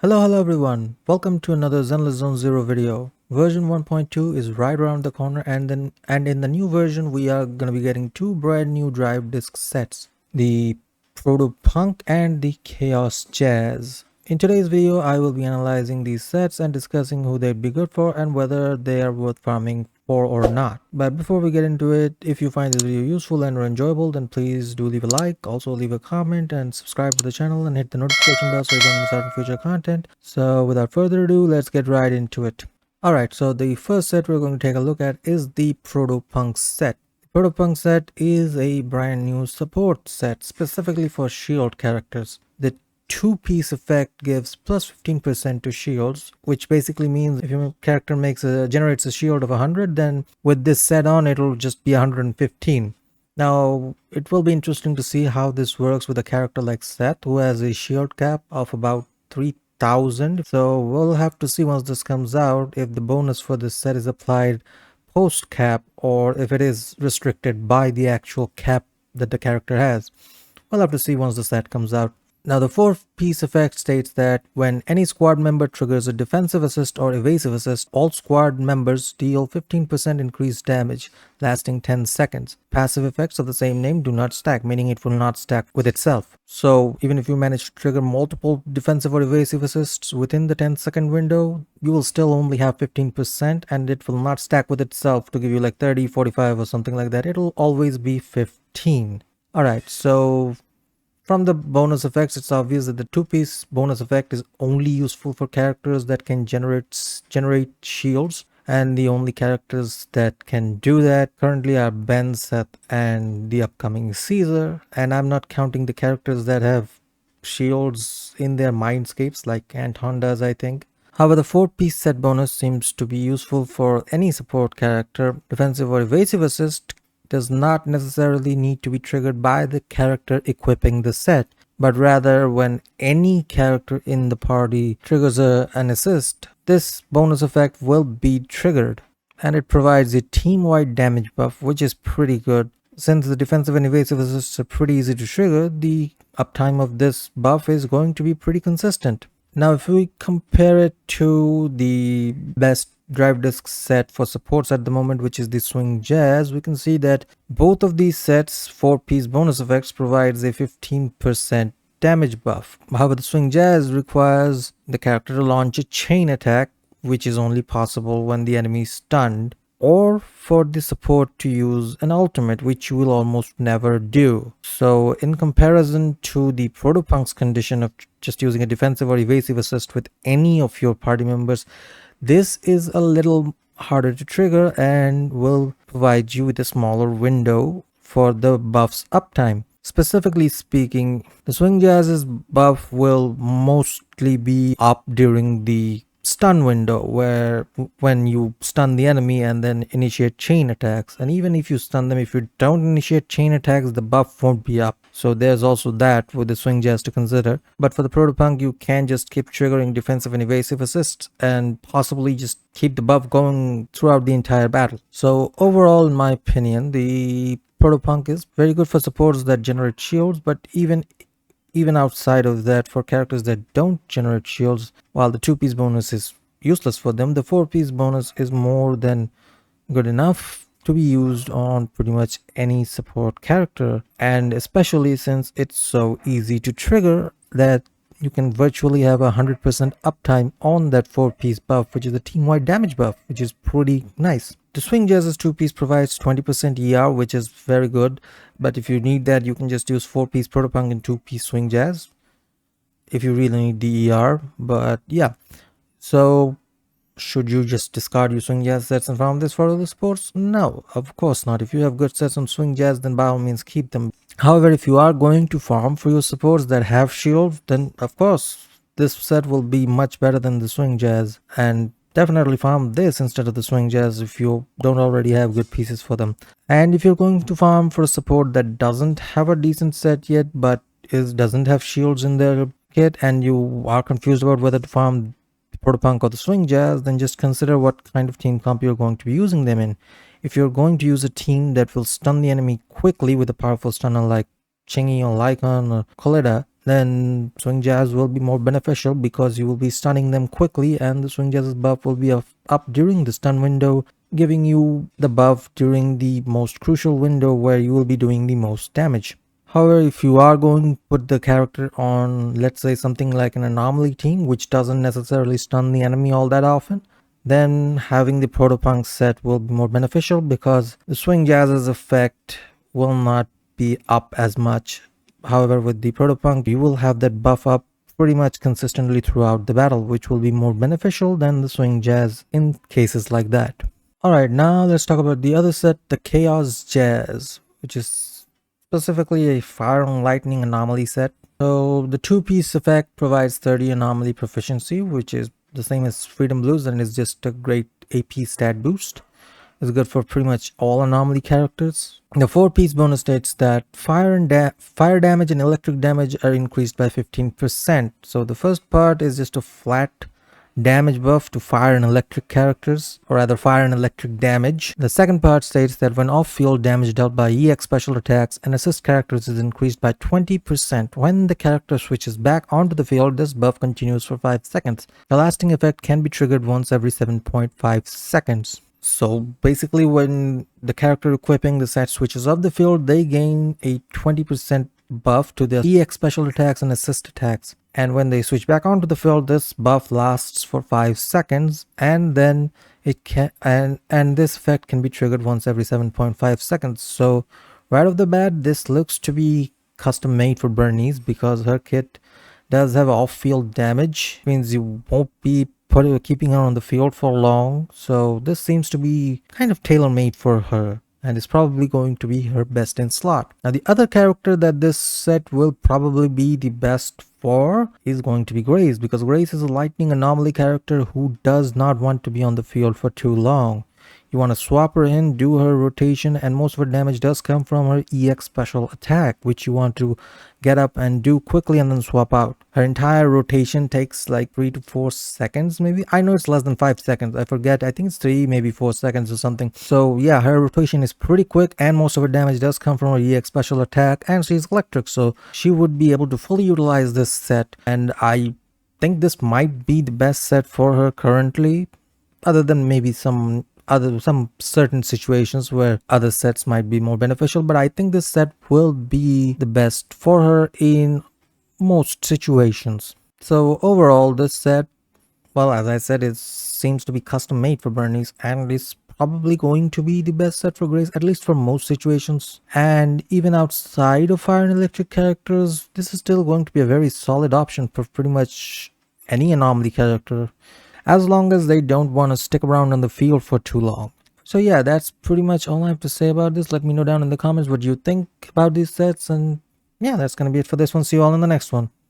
Hello everyone. Welcome to another Zenless Zone Zero video. Version 1.2 is right around the corner, and in the new version we are going to be getting two brand new drive disc sets, the Proto Punk and the Chaos Jazz. In today's video I will be analyzing these sets and discussing who they'd be good for and whether they are worth farming for or not. But before we get into it, if you find this video useful and or enjoyable, then please do leave a like, also leave a comment and subscribe to the channel and hit the notification bell so you don't miss out on future content. So without further ado, let's get right into it. Alright, so the first set we're going to take a look at is the Proto Punk set. The Proto Punk set is a brand new support set specifically for shield characters. The two-piece effect gives plus 15% to shields, which basically means if your character generates a shield of 100, then with this set on it'll just be 115. Now it will be interesting to see how this works with a character like Seth, who has a shield cap of about 3000. So we'll have to see once this comes out if the bonus for this set is applied post cap or if it is restricted by the actual cap that the character has. We'll have to see once the set comes out. Now the fourth piece effect states that when any squad member triggers a defensive assist or evasive assist, all squad members deal 15% increased damage, lasting 10 seconds. Passive effects of the same name do not stack, meaning it will not stack with itself. So even if you manage to trigger multiple defensive or evasive assists within the 10-second window, you will still only have 15% and it will not stack with itself to give you like 30, 45 or something like that. It'll always be 15. Alright, so from the bonus effects, it's obvious that the two-piece bonus effect is only useful for characters that can generate shields, and the only characters that can do that currently are Ben, Seth, and the upcoming Caesar, and I'm not counting the characters that have shields in their mindscapes like Anton does, I think. However, the four-piece set bonus seems to be useful for any support character. Defensive or evasive assist does not necessarily need to be triggered by the character equipping the set, but rather when any character in the party triggers an assist, this bonus effect will be triggered, and it provides a team-wide damage buff, which is pretty good. Since the defensive and evasive assists are pretty easy to trigger, the uptime of this buff is going to be pretty consistent. Now if we compare it to the best drive disc set for supports at the moment, which is the Swing Jazz, we can see that both of these sets 4-piece bonus effects provides a 15% damage buff. However, the Swing Jazz requires the character to launch a chain attack, which is only possible when the enemy is stunned, or for the support to use an ultimate, which you will almost never do. So in comparison to the Proto Punk's condition of just using a defensive or evasive assist with any of your party members, this is a little harder to trigger and will provide you with a smaller window for the buff's uptime. Specifically speaking, the Swing Jazz's buff will mostly be up during the stun window, where when you stun the enemy and then initiate chain attacks, and even if you stun them, if you don't initiate chain attacks, the buff won't be up. So there's also that with the Swing Jazz to consider. But for the Proto Punk, you can just keep triggering defensive and evasive assists and possibly just keep the buff going throughout the entire battle. So overall, in my opinion, the Proto Punk is very good for supports that generate shields, but even outside of that, for characters that don't generate shields, while the two-piece bonus is useless for them, the four-piece bonus is more than good enough to be used on pretty much any support character, and especially since it's so easy to trigger that you can virtually have 100% uptime on that 4-piece buff, which is a team-wide damage buff, which is pretty nice. The Swing Jazz's 2-piece provides 20% ER, which is very good, but if you need that, you can just use 4-piece Proto Punk and 2-piece Swing Jazz if you really need the ER. But yeah, so should you just discard your Swing Jazz sets and farm this for other sports? No, of course not. If you have good sets on Swing Jazz, then by all means keep them. However, if you are going to farm for your supports that have shields, then of course this set will be much better than the Swing Jazz, and definitely farm this instead of the Swing Jazz if you don't already have good pieces for them. And if you're going to farm for a support that doesn't have a decent set yet but doesn't have shields in their kit, and you are confused about whether to farm the Proto Punk or the Swing Jazz, then just consider what kind of team comp you're going to be using them in. If you're going to use a team that will stun the enemy quickly with a powerful stunner like Chingy or Lycon or Coletta, then Swing Jazz will be more beneficial because you will be stunning them quickly, and the Swing Jazz's buff will be up during the stun window, giving you the buff during the most crucial window where you will be doing the most damage. However, if you are going to put the character on, let's say, something like an anomaly team, which doesn't necessarily stun the enemy all that often, then having the Proto Punk set will be more beneficial because the Swing Jazz's effect will not be up as much. However, with the Proto Punk, you will have that buff up pretty much consistently throughout the battle, which will be more beneficial than the Swing Jazz in cases like that. Alright, now let's talk about the other set, the Chaos Jazz, which is specifically a Fire and Lightning anomaly set. So the 2-piece effect provides 30 anomaly proficiency, which is the same as Freedom Blues, and is just a great AP stat boost. It's good for pretty much all anomaly characters. The 4-piece bonus states that fire damage and electric damage are increased by 15%. So the first part is just a flat damage buff to fire and electric characters, or rather fire and electric damage. The second part states that when off-field, damage dealt by EX special attacks and assist characters is increased by 20%. When the character switches back onto the field, this buff continues for 5 seconds. The lasting effect can be triggered once every 7.5 seconds. So basically, when the character equipping the set switches off the field, they gain a 20% buff to their EX special attacks and assist attacks. And when they switch back onto the field, this buff lasts for 5 seconds, and then it can and this effect can be triggered once every 7.5 seconds. So right off the bat, this looks to be custom made for Bernice because her kit does have off-field damage. It means you won't be keeping her on the field for long. So this seems to be kind of tailor-made for her, and is probably going to be her best in slot. Now the other character that this set will probably be the best for is going to be Grace, because Grace is a lightning anomaly character who does not want to be on the field for too long. You want to swap her in, do her rotation, and most of her damage does come from her EX special attack, which you want to get up and do quickly and then swap out. Her entire rotation takes like 3 to 4 seconds maybe. I know it's less than 5 seconds. I forget. I think it's 3, maybe 4 seconds or something. So yeah, her rotation is pretty quick, and most of her damage does come from her EX special attack, and she's electric, so she would be able to fully utilize this set, and I think this might be the best set for her currently, other than maybe some certain situations where other sets might be more beneficial. But I think this set will be the best for her in most situations. So overall, this set, well, as I said, it seems to be custom made for Bernice, and is probably going to be the best set for Grace, at least for most situations. And even outside of fire and electric characters, this is still going to be a very solid option for pretty much any anomaly character, as long as they don't want to stick around on the field for too long. So yeah, that's pretty much all I have to say about this. Let me know down in the comments what you think about these sets, and yeah, that's gonna be it for this one. See you all in the next one.